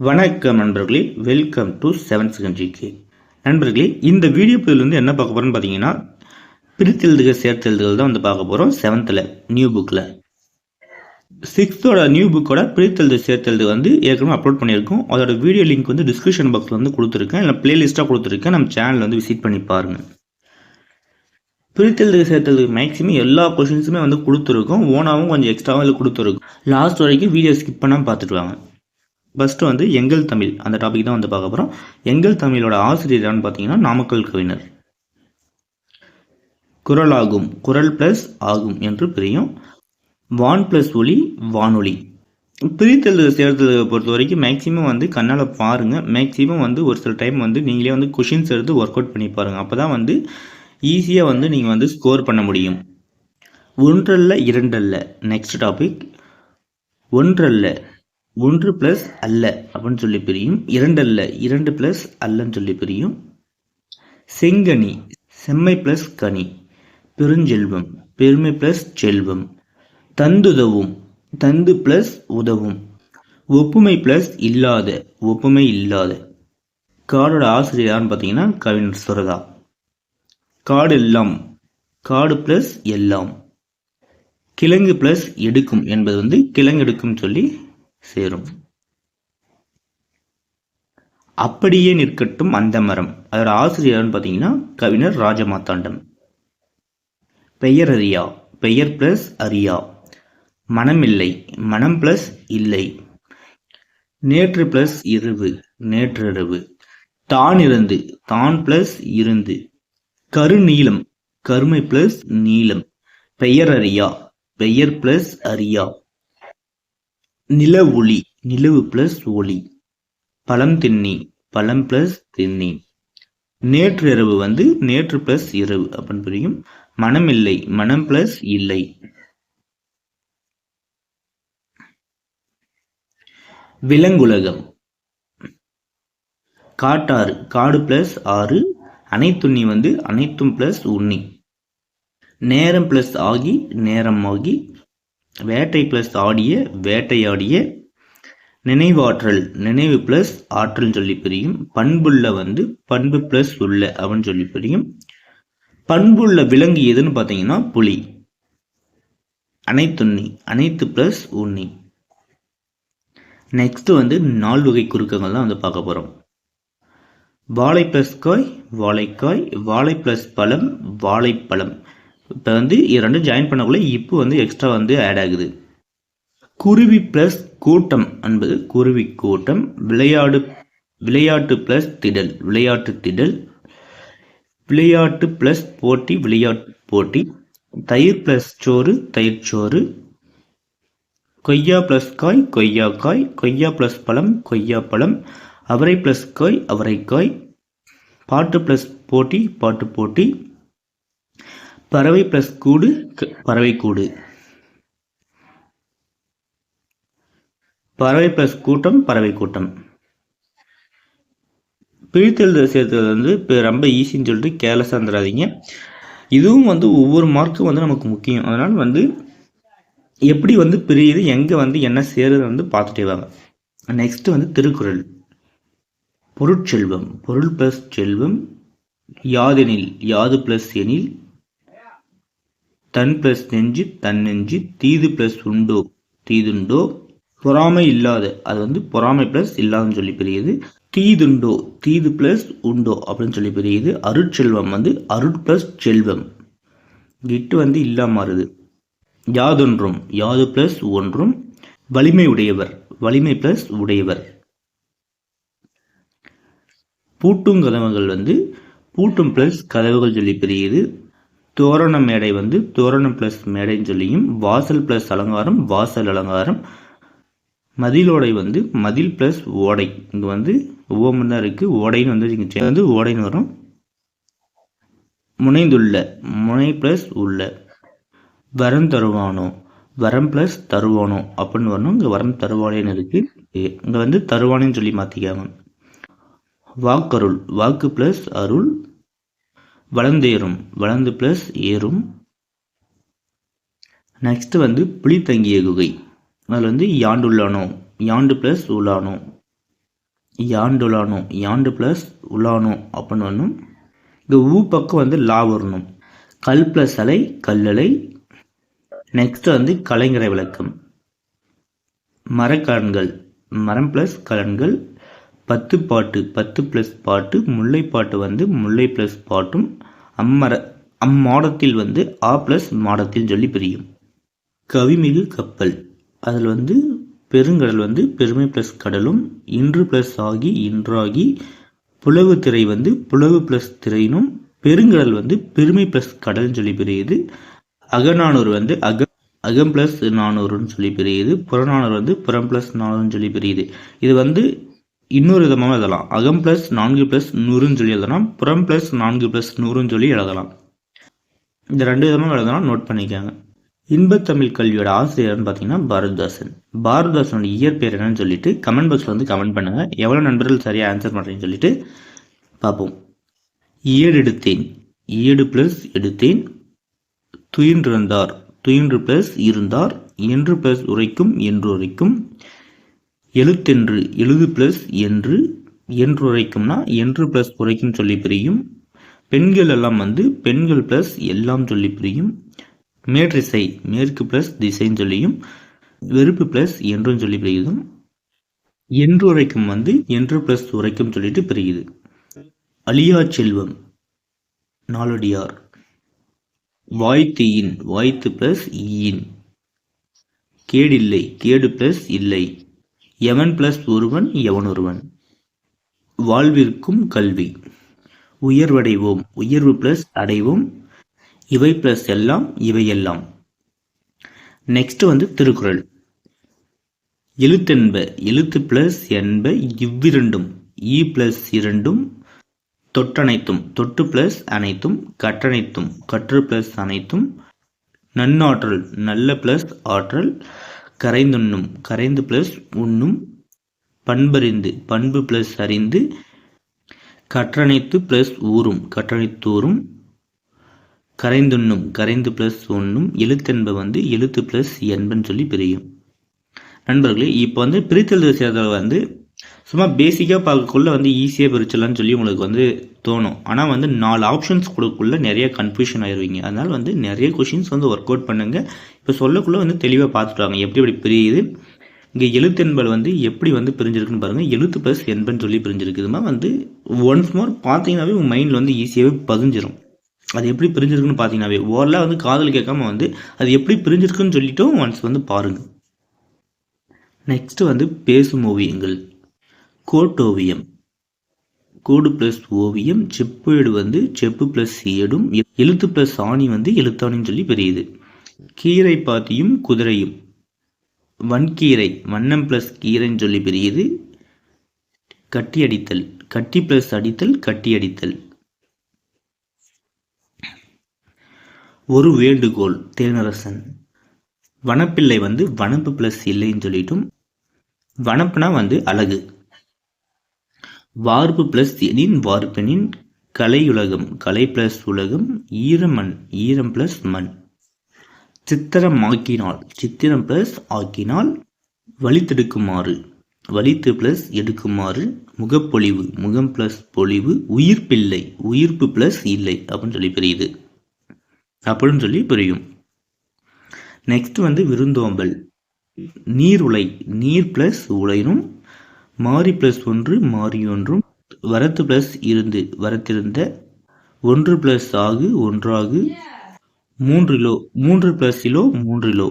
வணக்கம் நண்பர்களே, welcome to 7th Second GK. நண்பர்களே, இந்த வீடியோ பதில் என்ன பார்க்க போகிறோன்னு பார்த்தீங்கன்னா, பிரித்தெழுதுக சேர்த்தெழுதுகள் தான் பார்க்க போகிறோம். 7th நியூ புக்கில் 6th நியூ புக்கோட பிரித்தெழுது சேர்த்தெழுது ஏற்கனவே அப்லோட் பண்ணியிருக்கோம். அதோட வீடியோ லிங்க் டிஸ்கிரிப்ஷன் பாக்ஸில் கொடுத்துருக்கேன். இல்லை பிளேலிஸ்ட்டாக கொடுத்துருக்கேன். நம்ம சேனல் விசிட் பண்ணி பாருங்கள். பிரித்தெழுது சேர்த்தெழுது மேக்ஸிமம் எல்லா கொஷின்ஸுமே கொடுத்துருக்கோம். ஓனாகவும் கொஞ்சம் எக்ஸ்ட்ராவும் கொடுத்துருக்கோம். லாஸ்ட் வரைக்கும் வீடியோ ஸ்கிப் பண்ணாமல் பார்த்துட்டு வாங்க. ஃபஸ்ட்டு எங்கள் தமிழ் அந்த டாபிக் தான் பார்க்க போகிறோம். எங்கள் தமிழோட ஆசிரியரான்னு பார்த்தீங்கன்னா நாமக்கல் கவிஞர். குரலாகும், குரல் ப்ளஸ் ஆகும் என்று பிரியும். வான் ப்ளஸ் ஒளி, வானொலி. பிரித்தெழுது சேர்த்தெழுதை பொறுத்த வரைக்கும் மேக்ஸிமம் கண்ணால் பாருங்கள். மேக்ஸிமம் ஒரு சில டைம் நீங்களே கொஷின்ஸ் எடுத்து ஒர்க் அவுட் பண்ணி பாருங்கள். அப்போ தான் ஈஸியாக நீங்கள் ஸ்கோர் பண்ண முடியும். ஒன்றல்ல இரண்டல்ல. நெக்ஸ்ட் டாபிக், ஒன்றல்ல ஒன்று பிளஸ் அல்ல அப்படின்னு சொல்லி பிரியும். இரண்டல்ல இரண்டு பிளஸ் அல்லன்னு சொல்லி பிரியும். செங்கனி, செம்மை பிளஸ் கனி. பெருஞ்செல்வம், பெருமை பிளஸ் செல்வம். தந்துதவும், தந்து பிளஸ் உதவும். ஒப்புமை பிளஸ் இல்லாத, ஒப்புமை இல்லாத. காடோட ஆசிரியர்னு பார்த்தீங்கன்னா கவிஞர் சுரதா. காடு எல்லாம், காடு பிளஸ் எல்லாம். கிழங்கு பிளஸ் எடுக்கும் என்பது கிழங்கு எடுக்கும் சொல்லி சேரும். அப்படியே நிற்கட்டும் அந்த மரம். அதோட ஆசிரியர்னு பார்த்தீங்கன்னா கவிஞர் ராஜமாத்தாண்டம். பெயர் அறியா, பெயர் பிளஸ் அறியா. மனமில்லை, மனம் பிளஸ் இல்லை. நேற்று பிளஸ் இரவு, நேற்றிரவு. தான் இருந்து, தான் பிளஸ் இருந்து. கருநீலம், கருமை பிளஸ் நீலம். பெயர் அறியா, பெயர் பிளஸ் அறியா. நில ஒளி, நிலவு பிளஸ் ஒளி. பழம் தின்னி, பழம் பிளஸ் தின்னி. நேற்று இரவு நேற்று பிளஸ் இரவு அப்படின்னு புரியும். மனம் இல்லை, மனம் பிளஸ் இல்லை. விலங்குலகம். காட்டாறு, காடு பிளஸ் ஆறு. அனைத்துண்ணி அனைத்தும் பிளஸ் உண்ணி. நேரம் பிளஸ் ஆகி, நேரம் ஆகி. வேட்டை பிளஸ் ஆடிய, வேட்டையாடிய. நினைவாற்றல், நினைவு பிளஸ் ஆற்றல் சொல்லி பிரியும். பண்புள்ள பண்பு பிளஸ் உள்ள அப்படின்னு சொல்லி பிரியும். பண்புள்ள விலங்கு எதுன்னு பார்த்தீங்கன்னா புலி. அனைத்துண்ணி, அனைத்து பிளஸ் உண்ணி. நெக்ஸ்ட் நால்வகை குறுக்கங்கள் தான் பார்க்க போறோம். வாழை பிளஸ் காய், வாழைக்காய். வாழை பிளஸ் பழம், வாழைப்பழம். இப்போ இரண்டு ஜாயின் பண்ணக்குள்ள இப்போ எக்ஸ்ட்ரா ஆட் ஆகுது. குருவி பிளஸ் கூட்டம் என்பது குருவி கூட்டம். விளையாடு, விளையாட்டு பிளஸ் திடல், விளையாட்டு திடல். விளையாட்டு பிளஸ் போட்டி, விளையாட்டு போட்டி. தயிர் பிளஸ் சோறு, தயிர் சோறு. கொய்யா பிளஸ் காய், கொய்யாக்காய். கொய்யா பிளஸ் பழம், கொய்யாப்பழம். அவரை பிளஸ் காய், அவரைக்காய். பாட்டு பிளஸ் போட்டி, பாட்டு போட்டி. பறவை பிளஸ் கூடு, பறவை கூடு. பறவை பிளஸ் கூட்டம், பறவை கூட்டம். பிரித்தெழுத சேர்த்தது இப்போ ரொம்ப ஈஸின்னு சொல்லிட்டு கேர்லெஸ்ஸாக இருந்துடாதீங்க. இதுவும் ஒவ்வொரு மார்க்கும் நமக்கு முக்கியம். அதனால் எப்படி பிரியுது, எங்கே என்ன சேருது பார்த்துட்டே வாங்க. நெக்ஸ்ட் திருக்குறள். பொருட்செல்வம், பொருள் பிளஸ் செல்வம். யாதெனில், யாது பிளஸ் எனில். தன் பிளஸ் நெஞ்சு, தன் நெஞ்சு. தீது பிளஸ் உண்டோ, தீதுண்டோ. பொறாமை இல்லாத, அது பொறாமை பிளஸ் இல்லாதன்னு சொல்லி பிரியுது. தீதுண்டோ, தீது பிளஸ் உண்டோ அப்படின்னு சொல்லி பிரியுது. அருட்செல்வம் அருட் பிளஸ் செல்வம். இட்டு இல்லாம மாறுது. யாதொன்றும், யாது பிளஸ் ஒன்றும். வலிமை உடையவர், வலிமை பிளஸ் உடையவர். பூட்டும் கதவுகள் பூட்டும் பிளஸ் கதவுகள் சொல்லி பிரியுது. தோரண மேடை தோரணம் பிளஸ் மேடைன்னு சொல்லியும். வாசல் பிளஸ் அலங்காரம், வாசல் அலங்காரம். மதிலோடை மதில் பிளஸ் ஓடை. இங்கே ஒவ்வொரு தான் இருக்கு. ஓடைன்னு இங்கே ஓடைன்னு வரும். முனைந்துள்ள, முனை பிளஸ் உள்ள. வரம் தருவானோ, வரம் பிளஸ் தருவானோ அப்படின்னு வரணும். இங்கே வரம் தருவானேன்னு இருக்கு. இங்கே தருவானேன்னு சொல்லி மாற்றிக்காங்க. வாக்கருள், வாக்கு பிளஸ் அருள். வளர்ந்தேறும், வளர்ந்து பிளஸ் ஏறும். நெக்ஸ்ட் புலி தங்கிய குகை. அதில் யாண்டுள்ளானோ, யாண்டு பிளஸ் உள்ளானோ. யாண்டுலானோ, யாண்டு ப்ளஸ் உலானோ அப்படின்னு வரணும். இந்த ஊ பக்கம் வந்து லா வரணும். கல் ப்ளஸ் அலை, கல்லலை. நெக்ஸ்ட் வந்து கலைஞரை விளக்கம். மரக்கலன்கள், மரம் ப்ளஸ் கலன்கள். 10 பாட்டு, 10 ப்ளஸ் பாட்டு. முல்லைப்பாட்டு வந்து முல்லை ப்ளஸ் பாட்டும். அம்மாடத்தில் வந்து ஆ ப்ளஸ் மாடத்தில் சொல்லி பிரியும். கவிமிகு கப்பல், அதில் வந்து பெருங்கடல் வந்து பெருமை ப்ளஸ் கடலும். இன்று ப்ளஸ் ஆகி இன்றாகி. புலவு திரை வந்து புலவு ப்ளஸ் திரையினும். பெருங்கடல் வந்து பெருமை ப்ளஸ் கடல்னு சொல்லி பிரியுது. அகநானூறு வந்து அகம் ப்ளஸ் நானூறுன்னு சொல்லி பிரியுது. புறநானூறு வந்து புறம் ப்ளஸ் நானூறுன்னு சொல்லி பிரியுது. இது வந்து இன்னொரு விதமாக எழுதலாம். அகம் ப்ளஸ் 4 ப்ளஸ் 100ன்னு சொல்லி எழுதலாம். புறம் ப்ளஸ் 4 ப்ளஸ் 100ன்னு சொல்லி எழுதலாம். இந்த 2 விதமாக எழுதலாம், நோட் பண்ணிக்காங்க. இன்பத்தமிழ் கல்வியோட ஆசிரியர்னு பார்த்தீங்கன்னா பாரதிதாசன். பாரதிதாசனோட இயற்பெயர் என்னன்னு சொல்லிட்டு கமெண்ட் பாக்ஸில் வந்து கமெண்ட் பண்ணுங்க. எவ்வளோ நண்பர்கள் சரியாக ஆன்சர் பண்ணுறீங்கன்னு சொல்லிட்டு பார்ப்போம். ஏடெடுத்தேன், ஏடு ப்ளஸ் எடுத்தேன். துயின்றிருந்தார், துயின்று ப்ளஸ் இருந்தார். என்று ப்ளஸ் உரைக்கும், என்று உரைக்கும். எழுத்தென்று, எழுது ப்ளஸ் என்று. என்று உரைக்கும்னா என்று ப்ளஸ் உரைக்கும் சொல்லி பிரியும். பெண்கள் எல்லாம் வந்து பெண்கள் ப்ளஸ் எல்லாம் சொல்லி பிரியும். மேற்றிசை, மேற்கு ப்ளஸ் திசைன்னு சொல்லியும். வெறுப்பு ப்ளஸ் என்றும் சொல்லி பிரியுதும். என்று உரைக்கும் வந்து என்று ப்ளஸ் உரைக்கும் சொல்லிட்டு பிரியுது. அழியா செல்வம், நாலடியார். வாய்த்தீயின், வாய்த்து ப்ளஸ் ஈயின். கேடில்லை, கேடு ப்ளஸ் இல்லை. எவன் ப்ளஸ் ஒருவன், எவனொருவன். வாழ்விற்கும் கல்வி. உயர்வடைவோம், உயர்வு ப்ளஸ் அடைவோம். இவை ப்ளஸ் எல்லாம், இவையெல்லாம். நெக்ஸ்ட் வந்து திருக்குறள். எழுத்தென்ப, எழுத்து ப்ளஸ் என்ப இவ்விரண்டும். ஈ ப்ளஸ் இரண்டும். தொட்டனைத்தும், தொட்டு ப்ளஸ் அனைத்தும். கற்றனைத்தும், கற்று ப்ளஸ் அனைத்தும். நன்னாற்றல், நல்ல ப்ளஸ் ஆற்றல். கரைந்துண்ணும், கரைந்து ப்ளஸ் உண்ணும். பண்பறிந்து, பண்பு ப்ளஸ் அறிந்து. கற்றனைத்து ப்ளஸ் ஊறும், கற்றனைத்தூறும். கரைந்துண்ணும், கரைந்து ப்ளஸ் உண்ணும். எழுத்தென்ப வந்து எழுத்து ப்ளஸ் என்பன்னு சொல்லி பிரியும். நண்பர்களே, இப்போ வந்து பிரித்தெழுத சேர்தல் வந்து சும்மா பேசிக்காக பார்க்கக்குள்ள வந்து ஈஸியாக பிரிச்சிடலான்னு சொல்லி உங்களுக்கு வந்து தோணும். ஆனால் வந்து 4 ஆப்ஷன்ஸ் கொடுக்குள்ள நிறைய கன்ஃபியூஷன் ஆயிடுவீங்க. அதனால் வந்து நிறைய கொஷின்ஸ் வந்து ஒர்க் அவுட் பண்ணுங்கள். இப்போ சொல்லக்குள்ளே வந்து தெளிவாக பார்த்துட்டு வாங்க எப்படி எப்படி பிரியுது. இங்கே எழுத்தென்பல் வந்து எப்படி வந்து பிரிஞ்சிருக்குன்னு பாருங்கள். எழுத்து ப்ளஸ் என்பன்னு சொல்லி பிரிஞ்சிருக்குதுமா வந்து ஒன்ஸ் மோர் பார்த்தீங்கன்னாவே உங்கள் மைண்டில் வந்து ஈஸியாகவே பதிஞ்சிடும். அது எப்படி பிரிஞ்சிருக்குன்னு பார்த்தீங்கன்னாவே ஓரளவு வந்து காதல் கேட்காம வந்து அது எப்படி பிரிஞ்சிருக்குன்னு சொல்லிட்டும் ஒன்ஸ் வந்து பாருங்கள். நெக்ஸ்ட் வந்து பேசும் ஓவியங்கள். கோட்டோவியம், கோடு ப்ளஸ் ஓவியம். செப்பேடு வந்து செப்பு ப்ளஸ் ஏடும். எழுத்து ப்ளஸ் ஆணி வந்து எழுத்தாணின்னு சொல்லி பெரியுது. கீரை பாத்தியும் குதிரையும். வன்கீரை, வண்ணம் ப்ளஸ் கீரைன்னு சொல்லி பெரியுது. கட்டி அடித்தல், கட்டி ப்ளஸ் அடித்தல், கட்டி அடித்தல். ஒரு வேண்டுகோள், தேனரசன். வனப்பிள்ளை வந்து வனப்பு ப்ளஸ் இல்லைன்னு சொல்லிட்டும். வனப்புனா வந்து அழகு. வார்ப்பு ப்ளஸ் எனின் வார்ப்பெனின். கலையுலகம், கலை ப்ளஸ் உலகம். ஈரமண், ஈரம் ப்ளஸ் மண். சித்திரமாக்கினால், சித்திரம் ப்ளஸ் ஆக்கினால். வலித்தெடுக்குமாறு, வலித்து ப்ளஸ் எடுக்குமாறு. முகப்பொழிவு, முகம் ப்ளஸ் பொழிவு. உயிர்ப்பில்லை, உயிர்ப்பு ப்ளஸ் இல்லை அப்படின்னு சொல்லி பிரியுது, அப்படின்னு சொல்லி புரியும். நெக்ஸ்ட் வந்து விருந்தோம்பல். நீர் உலை, நீர் ப்ளஸ் உலைனும். மாறி ப்ளஸ் ஒன்று, மாறியொன்றும். வரத்து ப்ளஸ் இருந்து, வரத்திருந்த. ஒன்று ப்ளஸ் ஆகு, ஒன்றாகு. 3 kilo, 3 plus kilo, 3 kilo.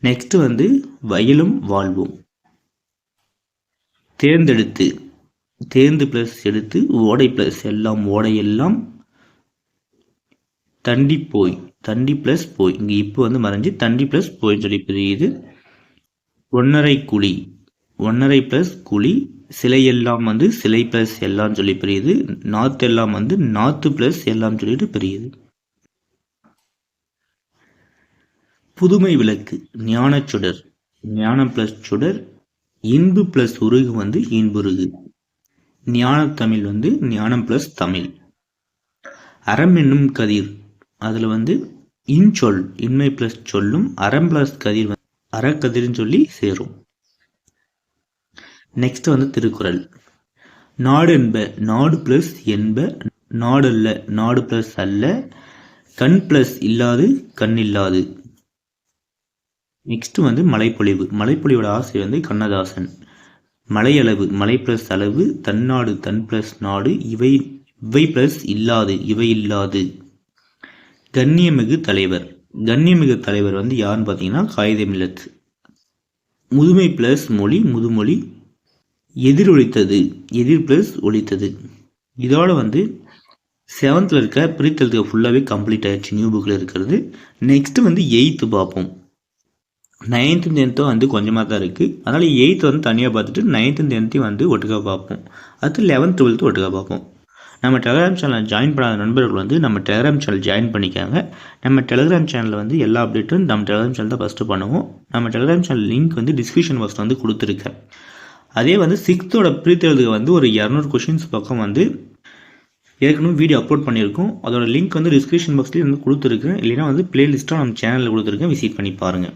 Next வந்து வயலும் வாழ்வும். தேர்ந்தெடுத்து, தேர்ந்து ப்ளஸ் எடுத்து. ஓடை ப்ளஸ் எல்லாம், ஓடையெல்லாம். தண்டி போய், தண்டி ப்ளஸ் போய். இங்கே இப்போ வந்து மறைஞ்சு தண்டி ப்ளஸ் போயின்னு சொல்லி பிரியுது. ஒன்னரை குழி, ஒன்னரை ப்ளஸ் குழி. சிலையெல்லாம் வந்து சிலை ப்ளஸ் எல்லாம் சொல்லி பிரியுது. நாத்தெல்லாம் வந்து நாத்து ப்ளஸ் எல்லாம் சொல்லிட்டு பிரியுது. புதுமை விளக்கு, ஞானச்சுடர், ஞானம் ப்ளஸ் சுடர். இன்பு ப்ளஸ் உருகு வந்து இன்புருகு. ஞானத்தமிழ் வந்து ஞானம் ப்ளஸ் தமிழ். அறம் என்னும் கதிர், அதில் வந்து இன்சொல், இன்மை ப்ளஸ் சொல்லும். அறம் ப்ளஸ் கதிர் வந்து அறக்கதிர்னு சொல்லி சேரும். நெக்ஸ்ட் வந்து திருக்குறள். நாடு என்ப நாடு பிளஸ் என்ப நாடல்ல நாடு பிளஸ் அல்ல கண் பிளஸ் இல்லாது கண் இல்லாது. நெக்ஸ்ட் வந்து மழைப்பொழிவு. மழைப்பொழிவோட ஆசிரியர் வந்து கண்ணதாசன். மலையளவு மலை பிளஸ் அளவு தன்னாடு தன் பிளஸ் நாடு இவை இவை பிளஸ் இல்லாது இவை இல்லாது. கண்ணியமிகு தலைவர். கண்ணியமிகு தலைவர் வந்து யாருன்னு பார்த்தீங்கன்னா காயிதே-மில்லத். முதுமை பிளஸ் மொழி முதுமொழி எதிரொலித்தது எதிர் பிளஸ் ஒலித்தது. இதோட வந்து 7th இருக்க பிரித்தெழுத்துக ஃபுல்லாகவே கம்ப்ளீட் ஆயிடுச்சு நியூ புக்கில் இருக்கிறது. நெக்ஸ்ட் வந்து 8th பார்ப்போம். 9th 10th வந்து கொஞ்சமாக தான் இருக்குது, அதனால் 8th வந்து தனியாக பார்த்துட்டு 9th 10th வந்து ஒட்டுக்காக பார்ப்போம். அடுத்து 11th 12th ஒட்டுக்காக பார்ப்போம். நம்ம டெலிகிராம் சேனல் ஜாயின் பண்ணாத நண்பர்கள் வந்து நம்ம டெலிகிராம் சேனல் ஜாயின் பண்ணிக்காங்க. நம்ம டெலிகிராம் சேனலில் வந்து எல்லா அப்டேட்டும் நம்ம டெலிகிராம் சேனல் தான் ஃபஸ்ட்டு பண்ணுவோம். நம்ம டெலிகிராம் சேனல் லிங்க் வந்து டிஸ்கிரிப்ஷன் பாக்ஸில் வந்து கொடுத்துருக்கேன். அதே வந்து 6th ப்ரீத்தெழுதுக வந்து ஒரு 200 கொஷின்ஸ் பக்கம் வந்து ஏற்கனவே வீடியோ அப்லோட் பண்ணியிருக்கோம். அதோட லிங்க் வந்து டிஸ்கிரிப்ஷன் பாக்ஸ்லேயே வந்து கொடுத்துருக்கேன், இல்லைனா வந்து பிளேலிஸ்ட்டாக நம்ம சேனலில் கொடுத்துருக்கேன், விசிட் பண்ணி பாருங்கள்.